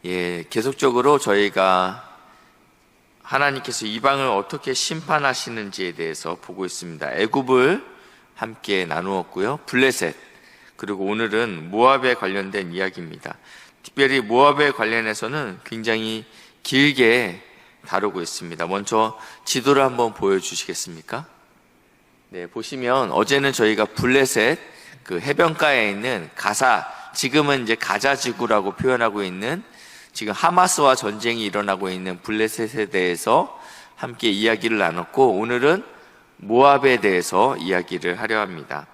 계속적으로 저희가 하나님께서 이방을 어떻게 심판하시는지에 대해서 보고 있습니다. 애굽을 함께 나누었고요. 블레셋, 그리고 오늘은 모압에 관련된 이야기입니다. 특별히 모압에 관련해서는 굉장히 길게 다루고 있습니다. 먼저 지도를 한번 보여주시겠습니까? 네, 보시면 어제는 저희가 블레셋 그 해변가에 있는 가사, 지금은 이제 가자 지구라고 표현하고 있는, 지금 하마스와 전쟁이 일어나고 있는 블레셋에 대해서 함께 이야기를 나눴고, 오늘은 모압에 대해서 이야기를 하려 합니다.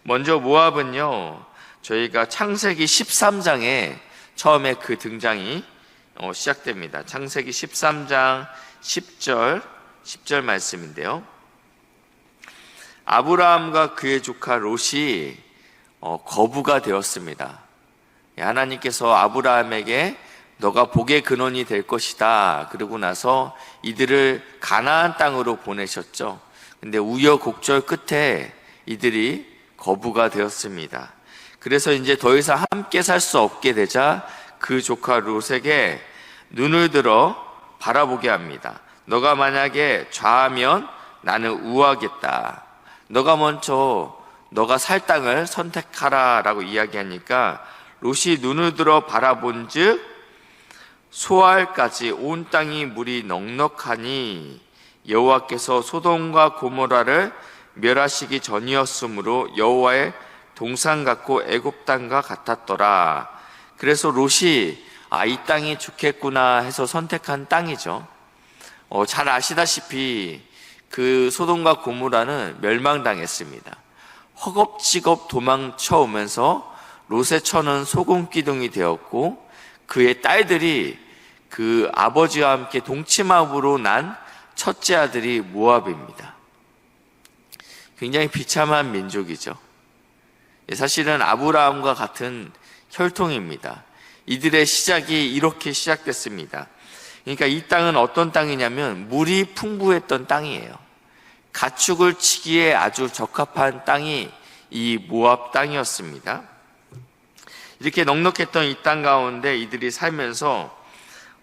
먼저 모압은요, 저희가 창세기 13장에 처음에 그 등장이 시작됩니다. 창세기 13장 10절 말씀인데요. 아브라함과 그의 조카 롯이 거부가 되었습니다. 하나님께서 아브라함에게 너가 복의 근원이 될 것이다, 그러고 나서 이들을 가나안 땅으로 보내셨죠. 근데 우여곡절 끝에 이들이 거부가 되었습니다. 그래서 이제 더 이상 함께 살 수 없게 되자 그 조카 롯에게 눈을 들어 바라보게 합니다. 너가 만약에 좌하면 나는 우하겠다. 너가 먼저 너가 살 땅을 선택하라 라고 이야기하니까 롯이 눈을 들어 바라본 즉 소알까지 온 땅이 물이 넉넉하니 여호와께서 소돔과 고모라를 멸하시기 전이었으므로 여호와의 동산 같고 애굽 땅과 같았더라. 그래서 롯이 이 땅이 좋겠구나 해서 선택한 땅이죠. 잘 아시다시피 그 소돔과 고모라는 멸망당했습니다. 허겁지겁 도망쳐 오면서 롯의 처는 소금기둥이 되었고, 그의 딸들이 그 아버지와 함께 동침함으로 난 첫째 아들이 모압입니다. 굉장히 비참한 민족이죠. 사실은 아브라함과 같은 혈통입니다. 이들의 시작이 이렇게 시작됐습니다. 그러니까 이 땅은 어떤 땅이냐면 물이 풍부했던 땅이에요. 가축을 치기에 아주 적합한 땅이 이 모압 땅이었습니다. 이렇게 넉넉했던 이 땅 가운데 이들이 살면서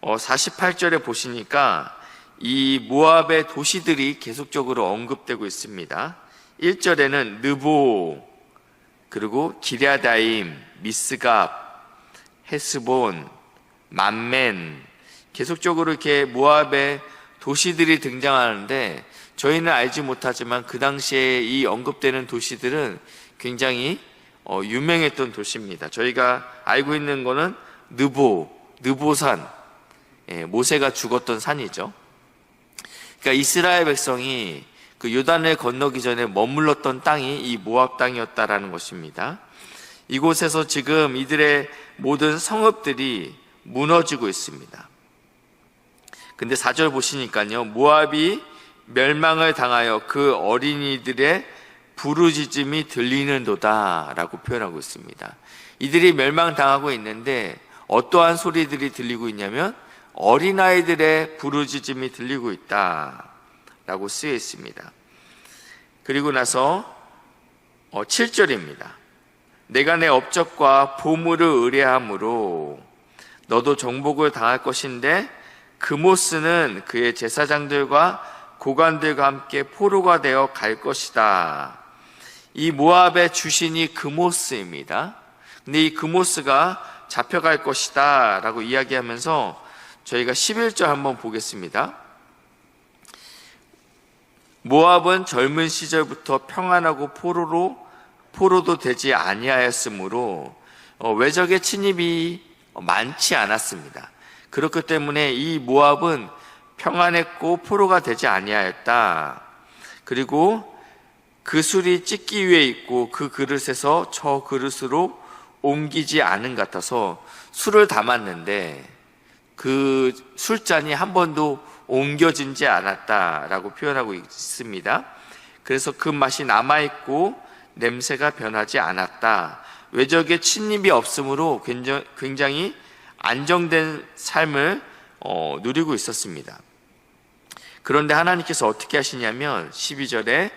48절에 보시니까 이 모압의 도시들이 계속적으로 언급되고 있습니다. 1절에는 느보, 그리고 기랴다임, 미스갑, 헤스본, 만멘, 계속적으로 이렇게 모압의 도시들이 등장하는데, 저희는 알지 못하지만 그 당시에 이 언급되는 도시들은 굉장히 유명했던 도시입니다. 저희가 알고 있는 거는 느보산, 모세가 죽었던 산이죠. 그러니까 이스라엘 백성이 그 요단을 건너기 전에 머물렀던 땅이 이 모압 땅이었다라는 것입니다. 이곳에서 지금 이들의 모든 성읍들이 무너지고 있습니다. 근데 4절 보시니까요, 모압이 멸망을 당하여 그 어린이들의 부르짖음이 들리는도다 라고 표현하고 있습니다. 이들이 멸망당하고 있는데 어떠한 소리들이 들리고 있냐면 어린아이들의 부르짖음이 들리고 있다 라고 쓰여 있습니다. 그리고 나서 7절입니다. 내가 내 업적과 보물을 의뢰함으로 너도 정복을 당할 것인데 그모스는 그의 제사장들과 고관들과 함께 포로가 되어 갈 것이다. 이 모압의 주신이 그모스입니다. 근데 이 그모스가 잡혀갈 것이다 라고 이야기하면서 저희가 11절 한번 보겠습니다. 모압은 젊은 시절부터 평안하고 포로도 되지 아니하였으므로 외적의 침입이 많지 않았습니다. 그렇기 때문에 이 모압은 평안했고 포로가 되지 아니하였다. 그리고 그 술이 찢기 위해 있고 그 그릇에서 저 그릇으로 옮기지 않은 같아서 술을 담았는데 그 술잔이 한 번도 옮겨지지 않았다라고 표현하고 있습니다. 그래서 그 맛이 남아있고 냄새가 변하지 않았다. 외적의 침입이 없으므로 굉장히 안정된 삶을 누리고 있었습니다. 그런데 하나님께서 어떻게 하시냐면 12절에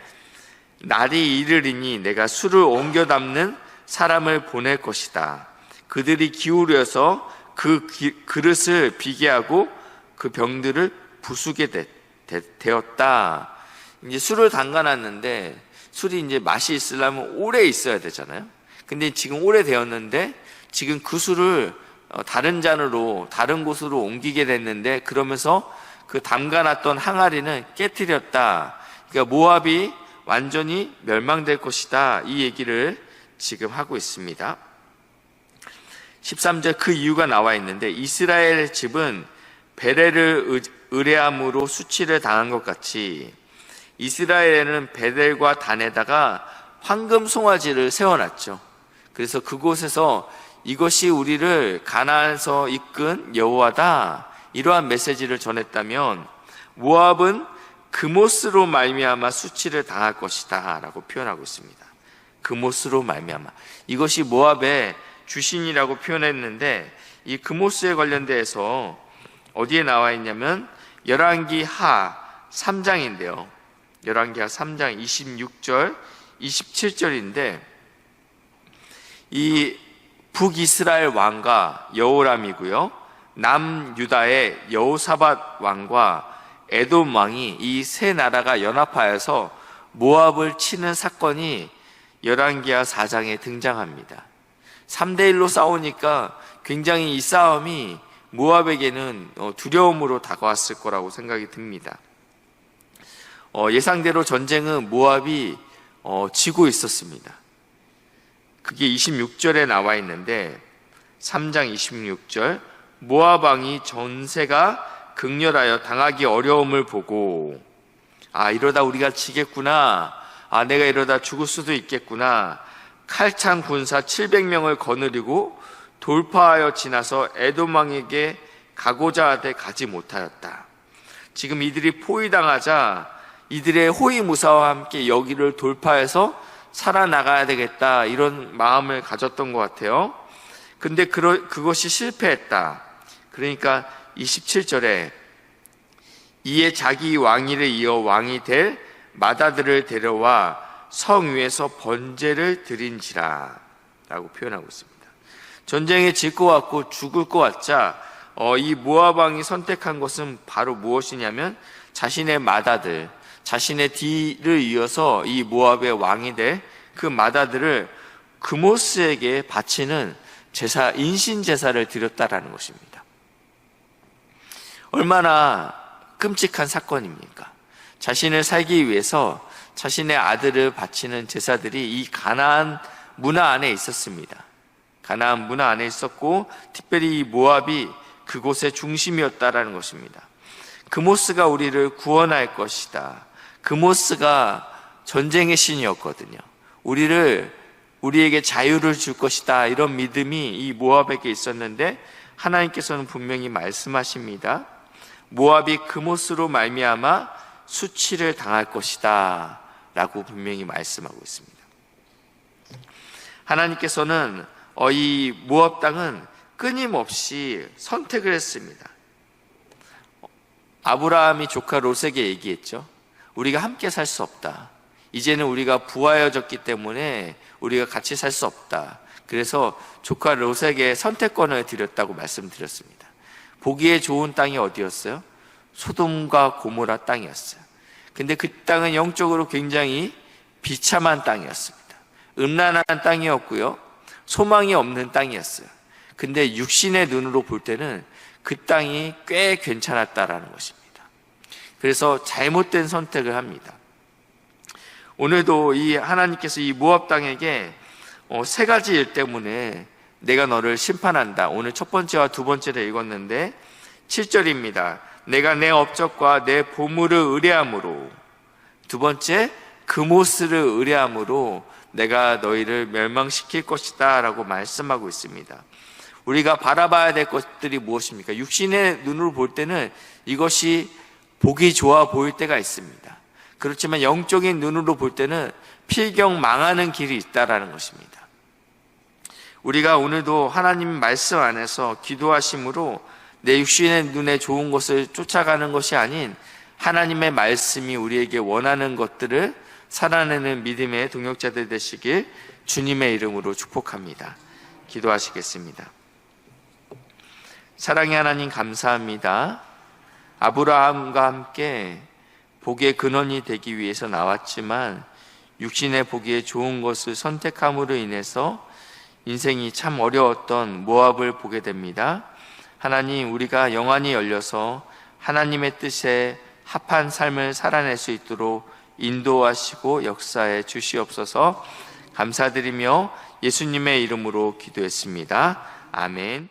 날이 이르리니 내가 술을 옮겨 담는 사람을 보낼 것이다. 그들이 기울여서 그릇을 비게 하고 그 병들을 부수게 되었다. 이제 술을 담가놨는데 술이 이제 맛이 있으려면 오래 있어야 되잖아요. 근데 지금 오래 되었는데 지금 그 술을 다른 잔으로 다른 곳으로 옮기게 됐는데 그러면서 그 담가놨던 항아리는 깨트렸다. 그러니까 모압이 완전히 멸망될 것이다. 이 얘기를 지금 하고 있습니다. 13절 그 이유가 나와 있는데 이스라엘 집은 베델을 의뢰함으로 수치를 당한 것 같이 이스라엘에는 베델과 단에다가 황금 송아지를 세워놨죠. 그래서 그곳에서 이것이 우리를 가나안에서 이끈 여호와다 이러한 메시지를 전했다면 모압은 그모스로 말미암아 수치를 당할 것이다 라고 표현하고 있습니다. 그모스로 말미암아 이것이 모압의 주신이라고 표현했는데 이 그모스에 관련돼서 어디에 나와 있냐면 열왕기 하 3장인데요. 열왕기 하 3장 26절 27절인데 이 북이스라엘 왕과 여호람이고요. 남유다의 여호사밧 왕과 에돔 왕이 이 세 나라가 연합하여서 모압을 치는 사건이 열왕기하 4장에 등장합니다. 3대1로 싸우니까 굉장히 이 싸움이 모압에게는 두려움으로 다가왔을 거라고 생각이 듭니다. 예상대로 전쟁은 모압이 지고 있었습니다. 그게 26절에 나와 있는데 3장 26절 모압 왕이 전세가 극렬하여 당하기 어려움을 보고 이러다 우리가 지겠구나. 내가 이러다 죽을 수도 있겠구나. 칼창 군사 700명을 거느리고 돌파하여 지나서 에돔 왕에게 가고자 하되 가지 못하였다. 지금 이들이 포위당하자 이들의 호위무사와 함께 여기를 돌파해서 살아나가야 되겠다 이런 마음을 가졌던 것 같아요. 근데 그것이 실패했다. 그러니까 27절에 이에 자기 왕위를 이어 왕이 될 마다들을 데려와 성 위에서 번제를 드린지라 라고 표현하고 있습니다. 전쟁에 질 것 같고 죽을 것 같자 이 모압 왕이 선택한 것은 바로 무엇이냐면 자신의 마다들, 자신의 뒤를 이어서 이 모압의 왕이 될 그 마다들을 그모스에게 바치는 제사, 인신 제사를 드렸다라는 것입니다. 얼마나 끔찍한 사건입니까? 자신을 살기 위해서 자신의 아들을 바치는 제사들이 이 가나안 문화 안에 있었습니다. 가나안 문화 안에 있었고 특별히 이 모압이 그곳의 중심이었다라는 것입니다. 그모스가 우리를 구원할 것이다. 그모스가 전쟁의 신이었거든요. 우리에게 자유를 줄 것이다. 이런 믿음이 이 모압에게 있었는데 하나님께서는 분명히 말씀하십니다. 모압이 그모스로 말미암아 수치를 당할 것이다 라고 분명히 말씀하고 있습니다. 하나님께서는 이 모압 땅은 끊임없이 선택을 했습니다. 아브라함이 조카 롯에게 얘기했죠. 우리가 함께 살 수 없다. 이제는 우리가 부하여졌기 때문에 우리가 같이 살 수 없다. 그래서 조카 롯에게 선택권을 드렸다고 말씀드렸습니다. 보기에 좋은 땅이 어디였어요? 소돔과 고모라 땅이었어요. 근데 그 땅은 영적으로 굉장히 비참한 땅이었습니다. 음란한 땅이었고요. 소망이 없는 땅이었어요. 근데 육신의 눈으로 볼 때는 그 땅이 꽤 괜찮았다라는 것입니다. 그래서 잘못된 선택을 합니다. 오늘도 이 하나님께서 이 모압 땅에게 세 가지 일 때문에 내가 너를 심판한다. 오늘 첫 번째와 두 번째를 읽었는데 7절입니다. 내가 내 업적과 내 보물을 의뢰함으로, 두 번째 그모스를 의뢰함으로 내가 너희를 멸망시킬 것이다 라고 말씀하고 있습니다. 우리가 바라봐야 될 것들이 무엇입니까? 육신의 눈으로 볼 때는 이것이 보기 좋아 보일 때가 있습니다. 그렇지만 영적인 눈으로 볼 때는 필경 망하는 길이 있다라는 것입니다. 우리가 오늘도 하나님 말씀 안에서 기도하심으로 내 육신의 눈에 좋은 것을 쫓아가는 것이 아닌 하나님의 말씀이 우리에게 원하는 것들을 살아내는 믿음의 동역자들 되시길 주님의 이름으로 축복합니다. 기도하시겠습니다. 사랑의 하나님 감사합니다. 아브라함과 함께 복의 근원이 되기 위해서 나왔지만 육신의 보기에 좋은 것을 선택함으로 인해서 인생이 참 어려웠던 모압을 보게 됩니다. 하나님, 우리가 영안이 열려서 하나님의 뜻에 합한 삶을 살아낼 수 있도록 인도하시고 역사해 주시옵소서. 감사드리며 예수님의 이름으로 기도했습니다. 아멘.